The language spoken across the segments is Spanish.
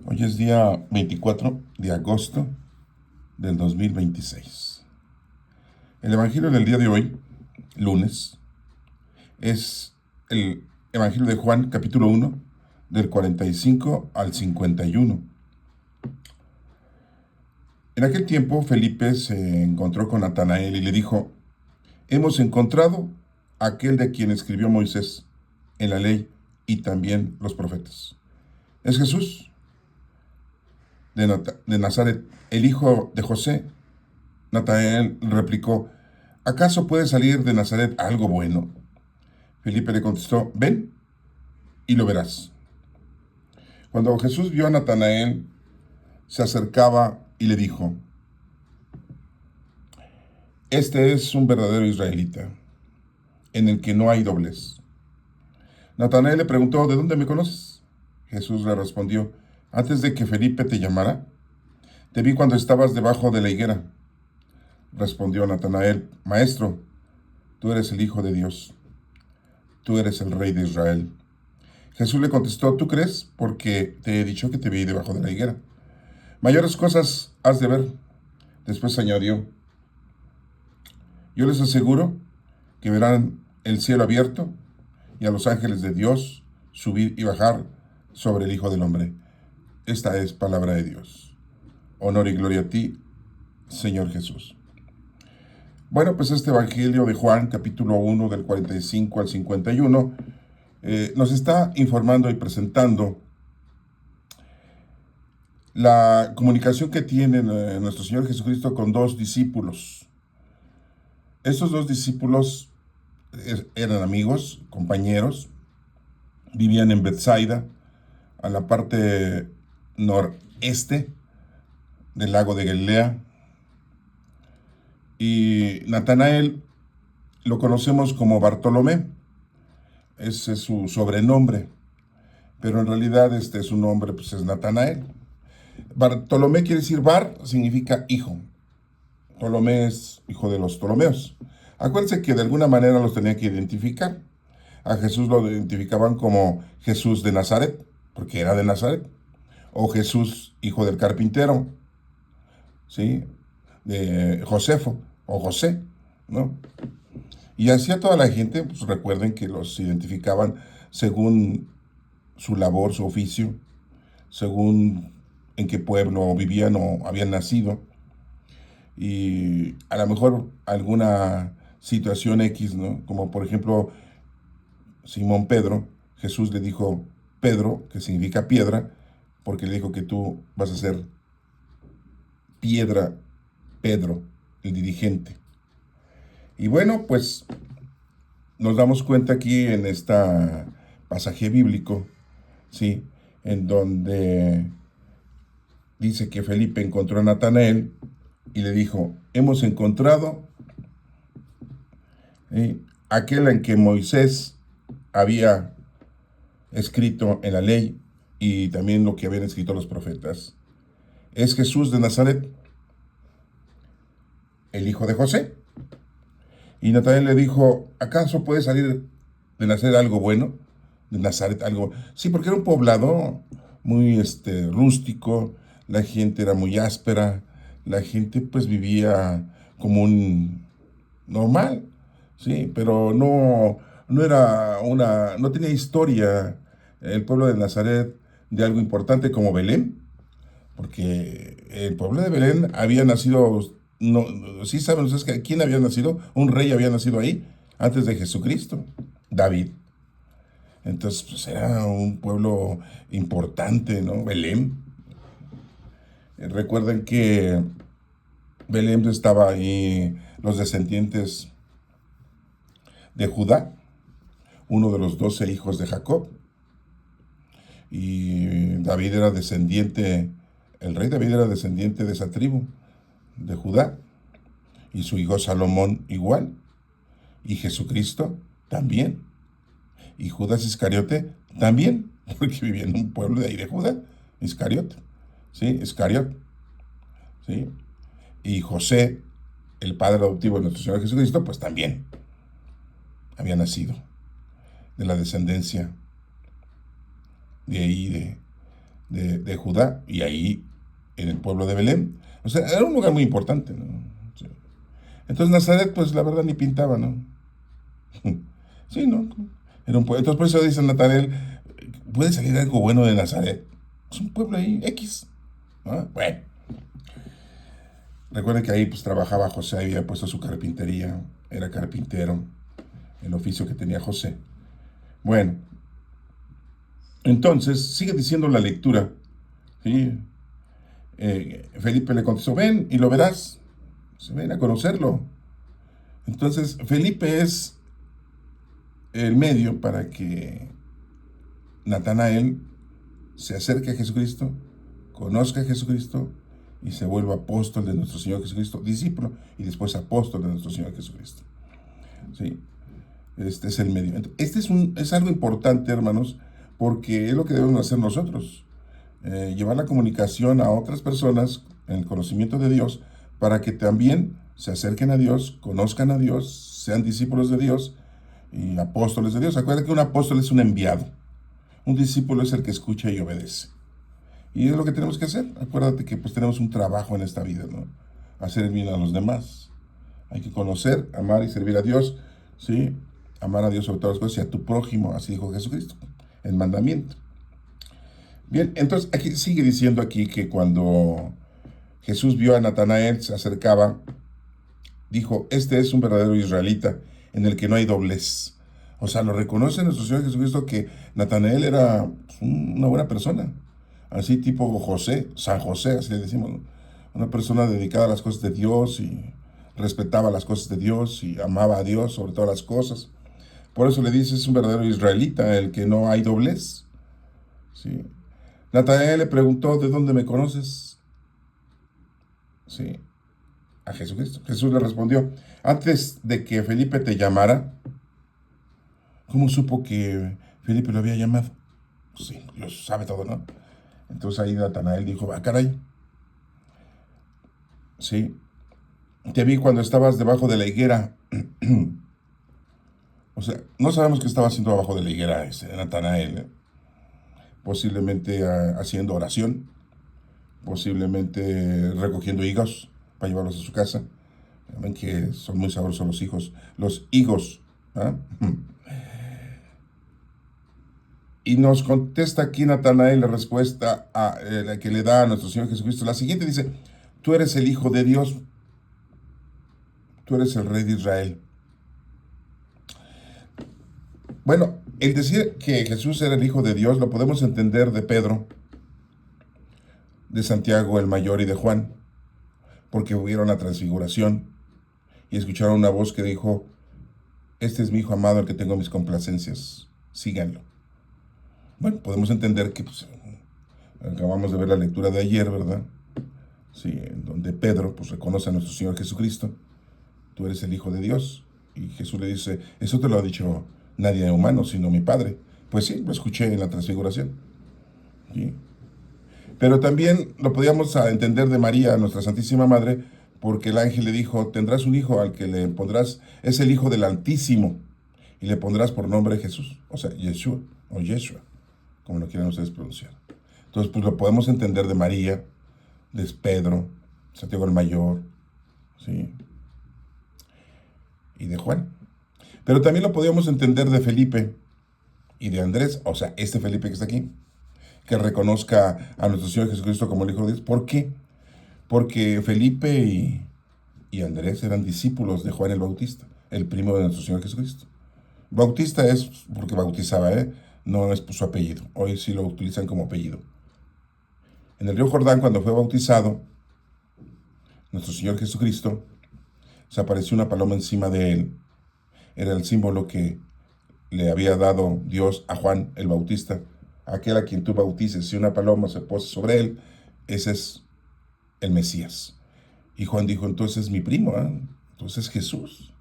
Hoy es día 24 de agosto del 2026. El Evangelio del día de hoy, lunes, es el Evangelio de Juan, capítulo 1, del 45 al 51. En aquel tiempo, Felipe se encontró con Natanael y le dijo: hemos encontrado a aquel de quien escribió Moisés en la ley y también los profetas. Es Jesús de Nazaret, el hijo de José. Natanael replicó: ¿acaso puede salir de Nazaret algo bueno? Felipe le contestó: ven y lo verás. Cuando Jesús vio a Natanael, se acercaba y le dijo: este es un verdadero israelita, en el que no hay doblez. Natanael le preguntó: ¿de dónde me conoces? Jesús le respondió: antes de que Felipe te llamara, te vi cuando estabas debajo de la higuera. Respondió Natanael: Maestro, tú eres el Hijo de Dios, tú eres el Rey de Israel. Jesús le contestó: ¿tú crees? Porque te he dicho que te vi debajo de la higuera. Mayores cosas has de ver. Después añadió: yo les aseguro que verán el cielo abierto y a los ángeles de Dios subir y bajar sobre el Hijo del Hombre. Esta es palabra de Dios. Honor y gloria a ti, Señor Jesús. Bueno, pues este Evangelio de Juan, capítulo 1, del 45 al 51, nos está informando y presentando la comunicación que tiene nuestro Señor Jesucristo con dos discípulos. Estos dos discípulos eran amigos, compañeros, vivían en Bethsaida, a la parte noreste del lago de Galilea. Y Natanael lo conocemos como Bartolomé, ese es su sobrenombre, pero en realidad su nombre pues, es Natanael. Bartolomé quiere decir Bar, significa hijo. Ptolomé es hijo de los Ptolomeos. Acuérdense que de alguna manera los tenía que identificar. A Jesús lo identificaban como Jesús de Nazaret, porque era de Nazaret. O Jesús, hijo del carpintero, ¿sí? De Josefo, o José, ¿no? Y así a toda la gente, pues recuerden que los identificaban según su labor, su oficio, según en qué pueblo vivían o habían nacido. Y a lo mejor alguna situación X, ¿no? Como por ejemplo, Simón Pedro, Jesús le dijo Pedro, que significa piedra, porque le dijo que tú vas a ser piedra, Pedro, el dirigente. Y bueno, pues nos damos cuenta aquí en este pasaje bíblico, ¿sí? En donde dice que Felipe encontró a Natanael y le dijo: hemos encontrado aquel en que Moisés había escrito en la ley y también lo que habían escrito los profetas. Es Jesús de Nazaret, el hijo de José. Y Natanael le dijo: ¿acaso puede salir de Nazaret algo bueno? De Nazaret algo... Sí, porque era un poblado muy rústico, la gente era muy áspera, la gente pues vivía como un normal, sí, pero no era no tenía historia el pueblo de Nazaret de algo importante como Belén, porque el pueblo de Belén había nacido, no, sí saben ustedes que quién había nacido, un rey había nacido ahí antes de Jesucristo, David. Entonces, pues era un pueblo importante, ¿no? Belén. Recuerden que Belén estaba ahí los descendientes de Judá, uno de los 12 hijos de Jacob. Y David era descendiente, el rey David era descendiente de esa tribu, de Judá. Y su hijo Salomón igual. Y Jesucristo también. Y Judas Iscariote también, porque vivía en un pueblo de ahí de Judá, Iscariote. ¿Sí? Iscariot. ¿Sí? Y José, el padre adoptivo de nuestro Señor Jesucristo, pues también había nacido de la descendencia de ahí, de Judá, y ahí en el pueblo de Belén. O sea, era un lugar muy importante, ¿no? Sí. Entonces Nazaret, pues la verdad ni pintaba, ¿no? Sí, ¿no? Era un pueblo. Entonces por eso dice Natanael, puede salir algo bueno de Nazaret. Es un pueblo ahí, X. ¿No? Bueno, recuerden que ahí pues trabajaba José, había puesto su carpintería, era carpintero, el oficio que tenía José. Bueno, entonces sigue diciendo la lectura, ¿sí? Felipe le contestó, ven y lo verás, se ven a conocerlo. Entonces Felipe es el medio para que Natanael se acerque a Jesucristo, conozca a Jesucristo y se vuelva apóstol de nuestro Señor Jesucristo, discípulo y después apóstol de nuestro Señor Jesucristo. ¿Sí? Este es el medio. Este es algo importante, hermanos, porque es lo que debemos hacer nosotros. Llevar la comunicación a otras personas en el conocimiento de Dios para que también se acerquen a Dios, conozcan a Dios, sean discípulos de Dios y apóstoles de Dios. Acuérdate que un apóstol es un enviado. Un discípulo es el que escucha y obedece. Y es lo que tenemos que hacer. Acuérdate que pues tenemos un trabajo en esta vida, ¿no? Hacer el bien a los demás. Hay que conocer, amar y servir a Dios, ¿sí? Amar a Dios sobre todas las cosas y a tu prójimo, así dijo Jesucristo, el mandamiento. Bien, entonces aquí sigue diciendo aquí que cuando Jesús vio a Natanael, se acercaba, dijo, este es un verdadero israelita en el que no hay doblez. O sea, lo reconoce nuestro Señor Jesucristo que Natanael era pues, una buena persona. Así tipo José, San José, así le decimos, ¿no? Una persona dedicada a las cosas de Dios y respetaba las cosas de Dios y amaba a Dios sobre todas las cosas. Por eso le dice, es un verdadero israelita, el que no hay doblez. ¿Sí? Natanael le preguntó, ¿de dónde me conoces? Sí, a Jesucristo. Jesús le respondió, antes de que Felipe te llamara, ¿cómo supo que Felipe lo había llamado? Pues sí, Dios sabe todo, ¿no? Entonces ahí Natanael dijo, ah, caray, sí, te vi cuando estabas debajo de la higuera. O sea, no sabemos qué estaba haciendo abajo de la higuera Natanael, ¿eh? Posiblemente haciendo oración, posiblemente recogiendo higos para llevarlos a su casa. Ven que son muy sabrosos los higos. ¿Ah? Y nos contesta aquí Natanael la respuesta la que le da a nuestro Señor Jesucristo. La siguiente dice, tú eres el Hijo de Dios, tú eres el Rey de Israel. Bueno, el decir que Jesús era el Hijo de Dios lo podemos entender de Pedro, de Santiago el Mayor y de Juan, porque vieron la transfiguración y escucharon una voz que dijo, este es mi Hijo amado, el que tengo mis complacencias, síganlo. Bueno, podemos entender que pues, acabamos de ver la lectura de ayer, ¿verdad? Sí, en donde Pedro pues reconoce a nuestro Señor Jesucristo, tú eres el Hijo de Dios. Y Jesús le dice, eso te lo ha dicho nadie humano, sino mi Padre. Pues sí, lo escuché en la transfiguración. ¿Sí? Pero también lo podíamos entender de María, nuestra Santísima Madre, porque el ángel le dijo, tendrás un hijo al que le pondrás, es el Hijo del Altísimo, y le pondrás por nombre Jesús, o sea, Yeshua, o Yeshua, como lo quieran ustedes pronunciar. Entonces, pues lo podemos entender de María, de Pedro, Santiago el Mayor, ¿sí? Y de Juan. Pero también lo podíamos entender de Felipe y de Andrés, o sea, este Felipe que está aquí, que reconozca a nuestro Señor Jesucristo como el Hijo de Dios. ¿Por qué? Porque Felipe y Andrés eran discípulos de Juan el Bautista, el primo de nuestro Señor Jesucristo. Bautista es porque bautizaba, ¿eh? No es por su apellido. Hoy sí lo utilizan como apellido. En el río Jordán, cuando fue bautizado, nuestro Señor Jesucristo, se apareció una paloma encima de él. Era el símbolo que le había dado Dios a Juan el Bautista. Aquel a quien tú bautices, si una paloma se posa sobre él, ese es el Mesías. Y Juan dijo, entonces es mi primo, ¿eh? Entonces Jesús.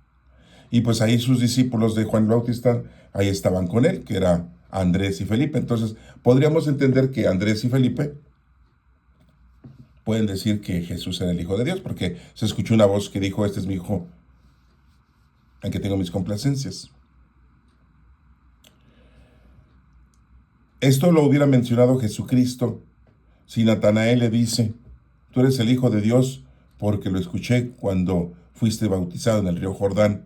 Y pues ahí sus discípulos de Juan el Bautista, ahí estaban con él, que era Andrés y Felipe. Entonces podríamos entender que Andrés y Felipe pueden decir que Jesús era el Hijo de Dios, porque se escuchó una voz que dijo, este es mi Hijo, en que tengo mis complacencias. Esto lo hubiera mencionado Jesucristo Si Natanael le dice, tú eres el Hijo de Dios porque lo escuché cuando fuiste bautizado en el río Jordán,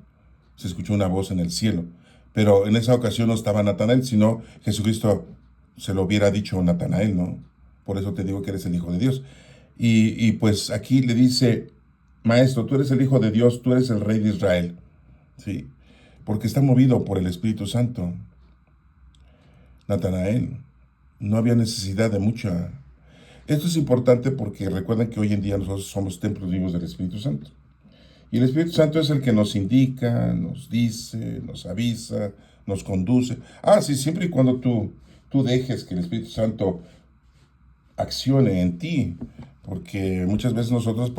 se escuchó una voz en el cielo. Pero en esa ocasión no estaba Natanael, sino Jesucristo se lo hubiera dicho a Natanael, ¿no? Por eso te digo que eres el Hijo de Dios. Y pues aquí le dice, Maestro, tú eres el Hijo de Dios, tú eres el Rey de Israel. ¿Sí? Porque está movido por el Espíritu Santo. Natanael, no había necesidad de mucha. Esto es importante porque recuerden que hoy en día nosotros somos templos vivos del Espíritu Santo. Y el Espíritu Santo es el que nos indica, nos dice, nos avisa, nos conduce. Sí, siempre y cuando tú dejes que el Espíritu Santo accione en ti, porque muchas veces nosotros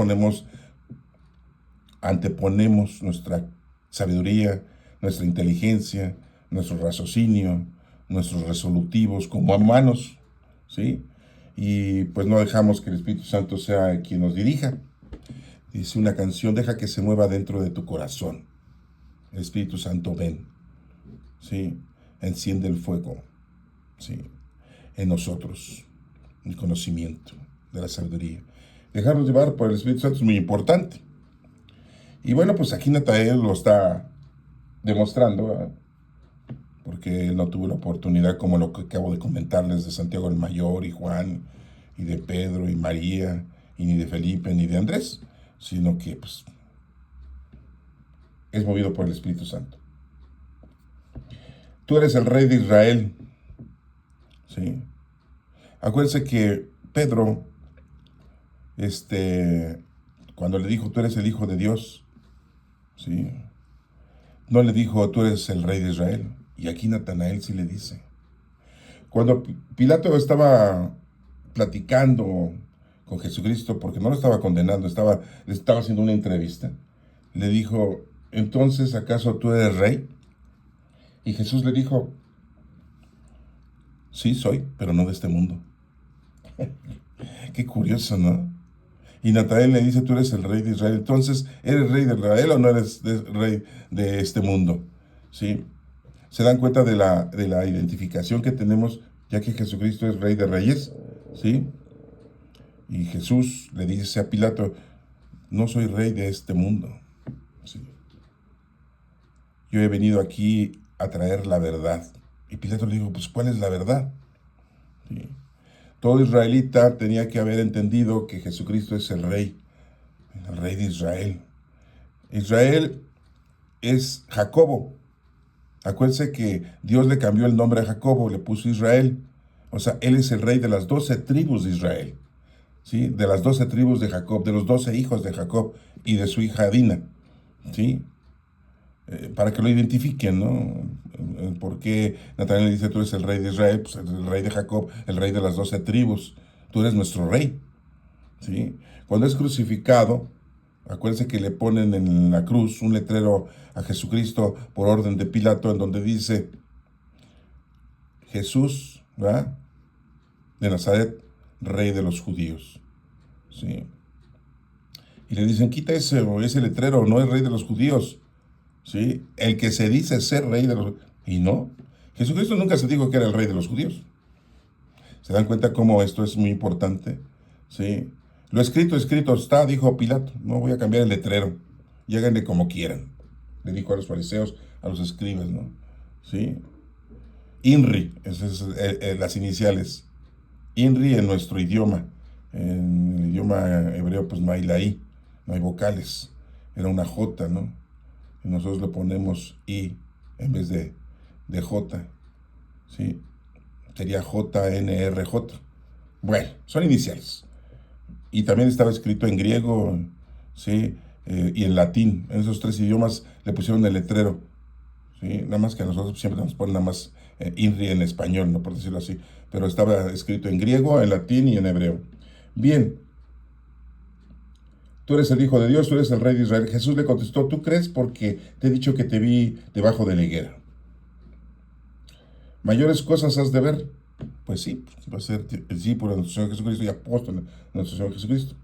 anteponemos nuestra sabiduría, nuestra inteligencia, nuestro raciocinio, nuestros resolutivos como humanos, ¿sí? Y pues no dejamos que el Espíritu Santo sea quien nos dirija. Dice una canción, deja que se mueva dentro de tu corazón. El Espíritu Santo ven, ¿sí? Enciende el fuego, ¿sí? En nosotros, el conocimiento de la sabiduría. Dejarnos llevar por el Espíritu Santo es muy importante. Y bueno, pues aquí Natanael lo está demostrando, ¿verdad? Porque él no tuvo la oportunidad, como lo que acabo de comentarles, de Santiago el Mayor y Juan, y de Pedro y María, y ni de Felipe, ni de Andrés, sino que pues, es movido por el Espíritu Santo. Tú eres el Rey de Israel, ¿sí? Acuérdense que Pedro, cuando le dijo, tú eres el Hijo de Dios, ¿sí? No le dijo, tú eres el Rey de Israel. Y aquí Natanael sí le dice. Cuando Pilato estaba platicando con Jesucristo, porque no lo estaba condenando, le estaba haciendo una entrevista, le dijo, entonces, ¿acaso tú eres rey? Y Jesús le dijo, sí, soy, pero no de este mundo. Qué curioso, ¿no? Y Natanael le dice, tú eres el rey de Israel. Entonces, ¿eres rey de Israel o no eres rey de este mundo? ¿Sí? Se dan cuenta de la identificación que tenemos, ya que Jesucristo es Rey de Reyes, ¿sí? Y Jesús le dice a Pilato, no soy rey de este mundo, ¿sí? Yo he venido aquí a traer la verdad. Y Pilato le dijo, pues, ¿cuál es la verdad? ¿Sí? Todo israelita tenía que haber entendido que Jesucristo es el Rey de Israel. Israel es Jacobo. Acuérdense que Dios le cambió el nombre a Jacobo, le puso Israel. O sea, él es el rey de las 12 tribus de Israel, ¿sí? De las 12 tribus de Jacob, de los 12 hijos de Jacob y de su hija Dina, ¿sí? Para que lo identifiquen, ¿no? Porque Natanael le dice, tú eres el rey de Israel, pues el rey de Jacob, el rey de las 12 tribus, tú eres nuestro rey, ¿sí? Cuando es crucificado, acuérdense que le ponen en la cruz un letrero a Jesucristo por orden de Pilato en donde dice Jesús, ¿verdad? De Nazaret, rey de los judíos. ¿Sí? Y le dicen, quita ese letrero, no es rey de los judíos. ¿Sí? El que se dice ser rey de los... Y no, Jesucristo nunca se dijo que era el rey de los judíos. ¿Se dan cuenta cómo esto es muy importante? ¿Sí? Lo escrito está, dijo Pilato. No voy a cambiar el letrero. Y háganle como quieran. Le dijo a los fariseos, a los escribas, ¿no? ¿Sí? INRI, esas es las iniciales. INRI en nuestro idioma. En el idioma hebreo, pues no hay la I, no hay vocales. Era una J, ¿no? Y nosotros le ponemos I en vez de J. ¿Sí? Sería JNRJ. Bueno, son iniciales. Y también estaba escrito en griego, ¿sí? Y en latín. En esos tres idiomas le pusieron el letrero. ¿Sí? Nada más que a nosotros siempre nos ponen nada más INRI en español, ¿no? Por decirlo así. Pero estaba escrito en griego, en latín y en hebreo. Bien. Tú eres el Hijo de Dios, tú eres el Rey de Israel. Jesús le contestó, ¿tú crees? Porque te he dicho que te vi debajo de la higuera. ¿Mayores cosas has de ver? Pues sí, va a ser discípulo de nuestro Señor Jesucristo y apóstol de nuestro Señor Jesucristo.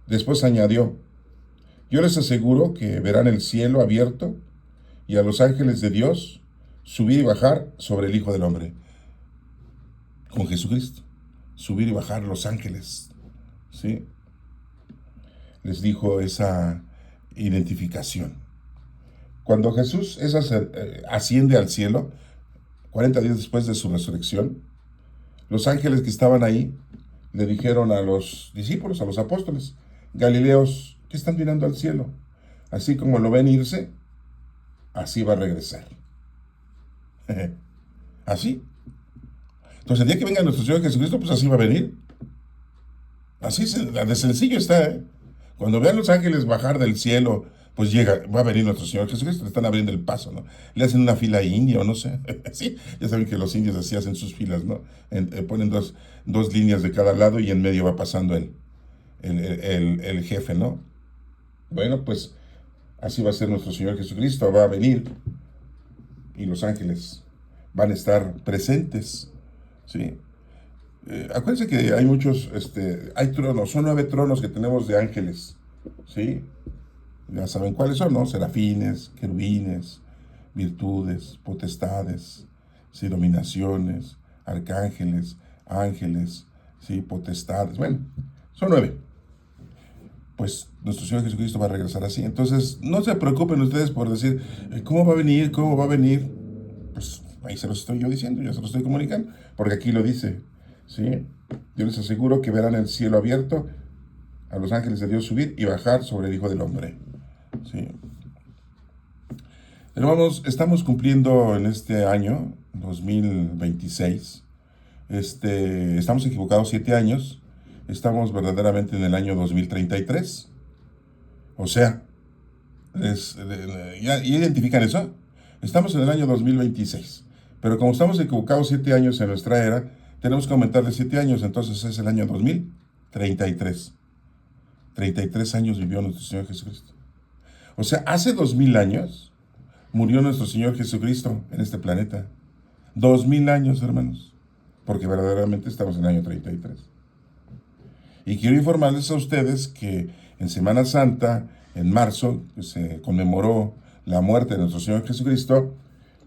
Después añadió, yo les aseguro que verán el cielo abierto y a los ángeles de Dios subir y bajar sobre el Hijo del Hombre, con Jesucristo. subir y bajar los ángeles, ¿sí? Les dijo esa identificación. Cuando Jesús asciende al cielo, 40 días después de su resurrección, los ángeles que estaban ahí le dijeron a los discípulos, a los apóstoles: Galileos, ¿qué están mirando al cielo? Así como lo ven irse, así va a regresar. Así. Entonces, el día que venga nuestro Señor Jesucristo, pues así va a venir. Así de sencillo está, ¿eh? Cuando vean los ángeles bajar del cielo, pues va a venir nuestro Señor Jesucristo. Le están abriendo el paso, ¿no? Le hacen una fila india o no sé. Sí, ya saben que los indios así hacen sus filas, ¿no? Ponen dos líneas de cada lado y en medio va pasando el jefe, ¿no? Bueno, pues así va a ser nuestro Señor Jesucristo. Va a venir y los ángeles van a estar presentes, ¿sí? Acuérdense que hay muchos, hay tronos, son 9 tronos que tenemos de ángeles, ¿sí? Ya saben cuáles son, ¿no? Serafines, querubines, virtudes, potestades, ¿sí? Dominaciones, arcángeles, ángeles, ¿sí? Potestades, bueno, son 9. Pues nuestro Señor Jesucristo va a regresar así. Entonces, no se preocupen ustedes por decir, ¿cómo va a venir? ¿Cómo va a venir? Pues ahí se los estoy yo diciendo, ya se los estoy comunicando, porque aquí lo dice, ¿sí? Yo les aseguro que verán el cielo abierto, a los ángeles de Dios subir y bajar sobre el Hijo del Hombre, ¿sí? Hermanos, estamos cumpliendo en este año, 2026, estamos equivocados 7 años, estamos verdaderamente en el año 2033, o sea, ¿ya identifican eso? Estamos en el año 2026, pero como estamos equivocados 7 años en nuestra era, tenemos que aumentarle 7 años, entonces es el año 2033. 33 años vivió nuestro Señor Jesucristo. O sea, hace 2000 años murió nuestro Señor Jesucristo en este planeta. 2000 años, hermanos, porque verdaderamente estamos en el año 33. Y quiero informarles a ustedes que en Semana Santa, en marzo, pues, se conmemoró la muerte de nuestro Señor Jesucristo.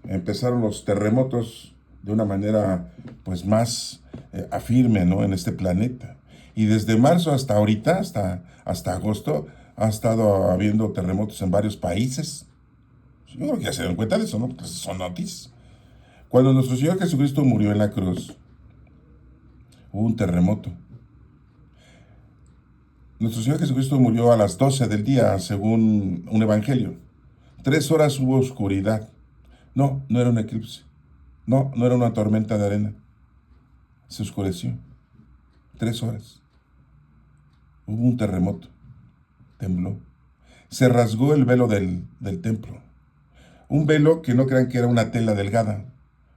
Empezaron los terremotos de una manera pues más afirme, ¿no? En este planeta. Y desde marzo hasta ahorita, hasta agosto, ha estado habiendo terremotos en varios países. Yo creo que ya se dan cuenta de eso, ¿no? Porque son noticias. Cuando nuestro Señor Jesucristo murió en la cruz, hubo un terremoto. Nuestro Señor Jesucristo murió a las 12 del día, según un evangelio. 3 horas hubo oscuridad. No, no era un eclipse. No, no era una tormenta de arena. Se oscureció. 3 horas. Hubo un terremoto. Tembló. Se rasgó el velo del templo. Un velo que no crean que era una tela delgada.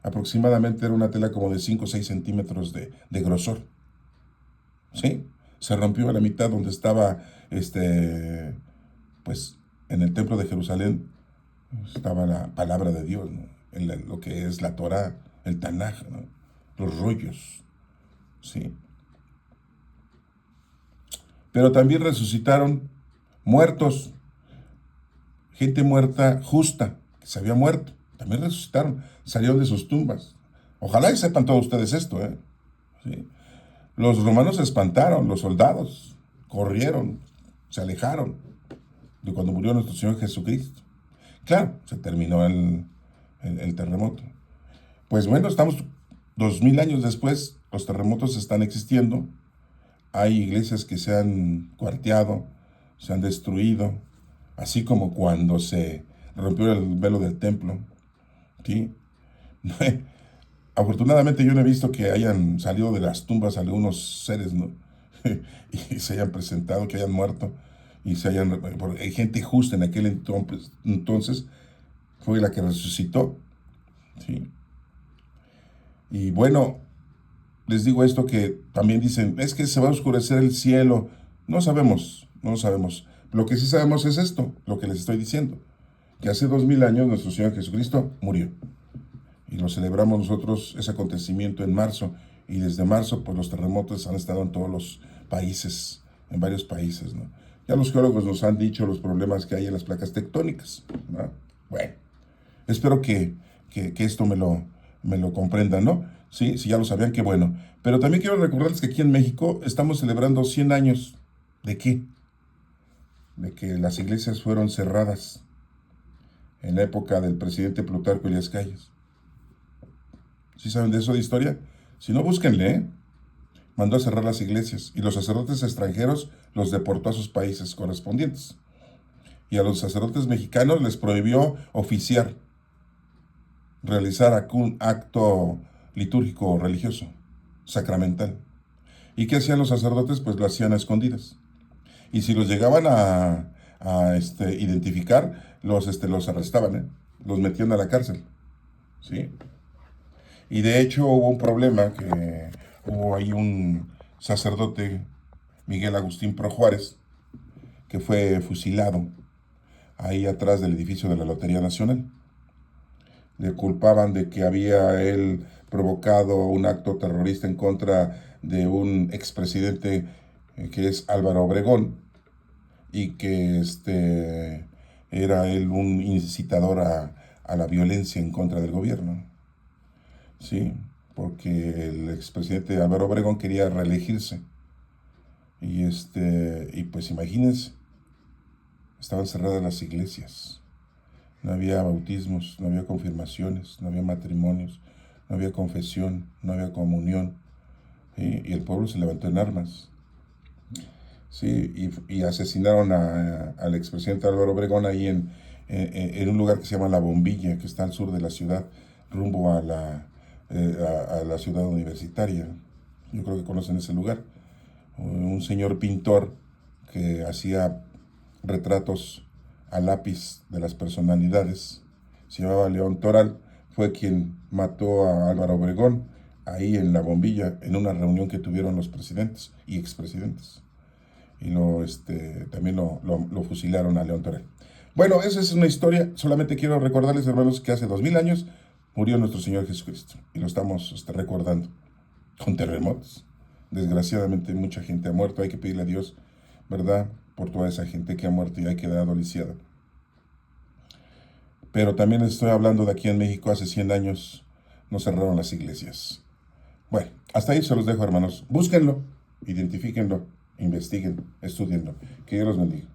Aproximadamente era una tela como de 5 o 6 centímetros de grosor. ¿Sí? Se rompió a la mitad donde estaba, pues, en el templo de Jerusalén, estaba la palabra de Dios, ¿no? Lo que es la Torá, el Tanaj, ¿no? Los rollos, ¿sí? Pero también resucitaron muertos, gente muerta justa, que se había muerto, también resucitaron, salieron de sus tumbas. Ojalá y sepan todos ustedes esto, ¿eh? ¿Sí? Los romanos se espantaron, los soldados corrieron, se alejaron de cuando murió nuestro Señor Jesucristo. Claro, se terminó el terremoto. Pues bueno, estamos 2000 años después, los terremotos están existiendo. Hay iglesias que se han cuarteado, se han destruido, así como cuando se rompió el velo del templo, ¿sí? Afortunadamente yo no he visto que hayan salido de las tumbas algunos seres, ¿no? Y se hayan presentado, que hayan muerto, y porque hay gente justa en aquel entonces, fue la que resucitó, ¿sí? Y bueno, les digo esto que también dicen, es que se va a oscurecer el cielo. No sabemos, no sabemos. Lo que sí sabemos es esto, lo que les estoy diciendo, que hace 2000 años nuestro Señor Jesucristo murió. Y lo celebramos nosotros, ese acontecimiento, en marzo. Y desde marzo, pues los terremotos han estado en todos los países, en varios países, ¿no? Ya los geólogos nos han dicho los problemas que hay en las placas tectónicas, ¿no? Bueno, espero que esto me lo comprendan, ¿no? Sí, si ya lo sabían, qué bueno. Pero también quiero recordarles que aquí en México estamos celebrando 100 años. ¿De qué? De que las iglesias fueron cerradas en la época del presidente Plutarco Elías Calles. ¿Sí saben de eso de historia? Si no, búsquenle, ¿eh? Mandó a cerrar las iglesias y los sacerdotes extranjeros los deportó a sus países correspondientes. Y a los sacerdotes mexicanos les prohibió oficiar, realizar algún acto litúrgico o religioso, sacramental. ¿Y qué hacían los sacerdotes? Pues lo hacían a escondidas. Y si los llegaban a identificar, los arrestaban, ¿eh? Los metían a la cárcel. ¿Sí? Y de hecho hubo un problema que hubo ahí un sacerdote, Miguel Agustín Pro Juárez, que fue fusilado ahí atrás del edificio de la Lotería Nacional. Le culpaban de que había él provocado un acto terrorista en contra de un expresidente que es Álvaro Obregón y que era él un incitador a la violencia en contra del gobierno. Sí, porque el expresidente Álvaro Obregón quería reelegirse. Y pues imagínense, estaban cerradas las iglesias. No había bautismos, no había confirmaciones, no había matrimonios, no había confesión, no había comunión. ¿Sí? Y el pueblo se levantó en armas. ¿Sí? Y asesinaron al expresidente Álvaro Obregón ahí en un lugar que se llama La Bombilla, que está al sur de la ciudad, rumbo a la ciudad universitaria. Yo creo que conocen ese lugar. Un señor pintor que hacía retratos a lápiz de las personalidades, se llamaba León Toral, fue quien mató a Álvaro Obregón ahí en La Bombilla, en una reunión que tuvieron los presidentes y expresidentes. Y también lo fusilaron a León Toral. Bueno, esa es una historia. Solamente quiero recordarles, hermanos, que hace 2000 años murió nuestro Señor Jesucristo. Y lo estamos recordando con terremotos. Desgraciadamente mucha gente ha muerto. Hay que pedirle a Dios, ¿verdad?, por toda esa gente que ha muerto y ha quedado lisiada. Pero también estoy hablando de aquí en México, hace 100 años nos cerraron las iglesias. Bueno, hasta ahí se los dejo, hermanos. Búsquenlo, identifíquenlo, investiguen, estudienlo. Que Dios los bendiga.